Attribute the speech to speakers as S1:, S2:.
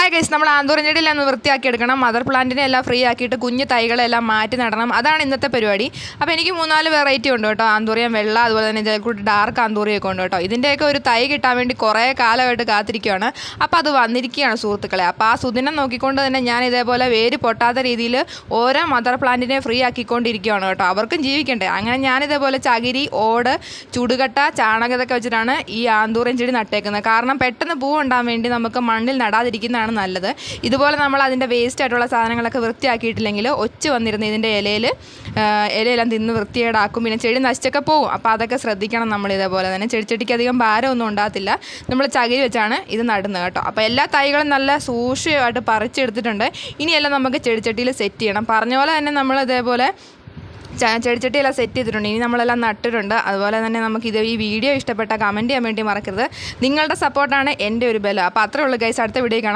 S1: Hi guys, നമ്മൾ ആന്തൂറിൻ ചെടിയെല്ലാം വൃത്തിയാക്കി എടുക്കണം. മദർ പ്ലാന്റിനെ എല്ലാം ഫ്രീ ആക്കിയിട്ട് കുഞ്ഞു തൈകളെല്ലാം മാറ്റി നടണം. അതാണ് ഇന്നത്തെ പരിപാടി. അപ്പോൾ എനിക്ക് 3-4 വെറൈറ്റി ഉണ്ട് കേട്ടോ. ആന്തൂറിയം വെള്ള, അതുപോലെ തന്നെ ഇതിൽ ഡാർക്ക് ആന്തൂറിയൊക്കെ ഉണ്ട് കേട്ടോ. ഇതിൻ്റെയൊക്കെ ഒരു തൈ കിട്ടാൻ വേണ്ടി കുറേ കാലമായിട്ട് കാത്തിരിക്കുകയാണ്. അപ്പോൾ അത് വന്നിരിക്കുകയാണ് സുഹൃത്തുക്കളെ. അപ്പോൾ ആ സുദിനം നോക്കിക്കൊണ്ട് തന്നെ ഞാൻ ഇതേപോലെ വേര് പൊട്ടാത്ത രീതിയിൽ ഓരോ മദർ പ്ലാന്റിനെ ഫ്രീ ആക്കിക്കൊണ്ടിരിക്കുകയാണ് കേട്ടോ. അവർക്കും ജീവിക്കണ്ടേ. അങ്ങനെ ഞാനിതേപോലെ ചകിരി, ഓട്, ചുടുകട്ട, ചാണകം ഇതൊക്കെ വെച്ചിട്ടാണ് ഈ ആന്തൂറിൻ ചെടി നട്ടേക്കുന്നത്. കാരണം പെട്ടെന്ന് പൂ ഉണ്ടാകാൻ വേണ്ടി നമുക്ക് മണ്ണിൽ നടാതിരിക്കുന്നതാണ് നല്ലത്. ഇതുപോലെ നമ്മൾ അതിൻ്റെ വേസ്റ്റ് ആയിട്ടുള്ള സാധനങ്ങളൊക്കെ വൃത്തിയാക്കിയിട്ടില്ലെങ്കിൽ ഒച്ച് വന്നിരുന്ന് ഇതിൻ്റെ ഇലയെല്ലാം തിന്ന് വൃത്തികേടാക്കും. പിന്നെ ചെടി നശിച്ചൊക്കെ പോകും. അപ്പോൾ അതൊക്കെ ശ്രദ്ധിക്കണം നമ്മൾ. ഇതേപോലെ തന്നെ ചെടിച്ചട്ടിക്ക് അധികം ഭാരമൊന്നും ഉണ്ടാകത്തില്ല. നമ്മൾ ചകിരി വെച്ചാണ് ഇത് നടുന്നത് കേട്ടോ. അപ്പോൾ എല്ലാ തൈകളും നല്ല സൂക്ഷ്മമായിട്ട് പറിച്ചെടുത്തിട്ടുണ്ട്. ഇനിയെല്ലാം നമുക്ക് ചെടിച്ചട്ടിയിൽ സെറ്റ് ചെയ്യണം. പറഞ്ഞ പോലെ തന്നെ നമ്മൾ ഇതേപോലെ ചെടിച്ചട്ടിയെല്ലാം സെറ്റ് ചെയ്തിട്ടുണ്ട്. ഇനി നമ്മളെല്ലാം നട്ടിട്ടുണ്ട്. അതുപോലെ തന്നെ നമുക്കിത് ഈ വീഡിയോ ഇഷ്ടപ്പെട്ട കമൻറ്റ് ചെയ്യാൻ വേണ്ടി മറക്കരുത്. നിങ്ങളുടെ സപ്പോർട്ടാണ് എൻ്റെ ഒരു ബലം. അപ്പോൾ അത്രേ ഉള്ളൂ ഗൈസ്. അടുത്ത വീഡിയോ കാണാം.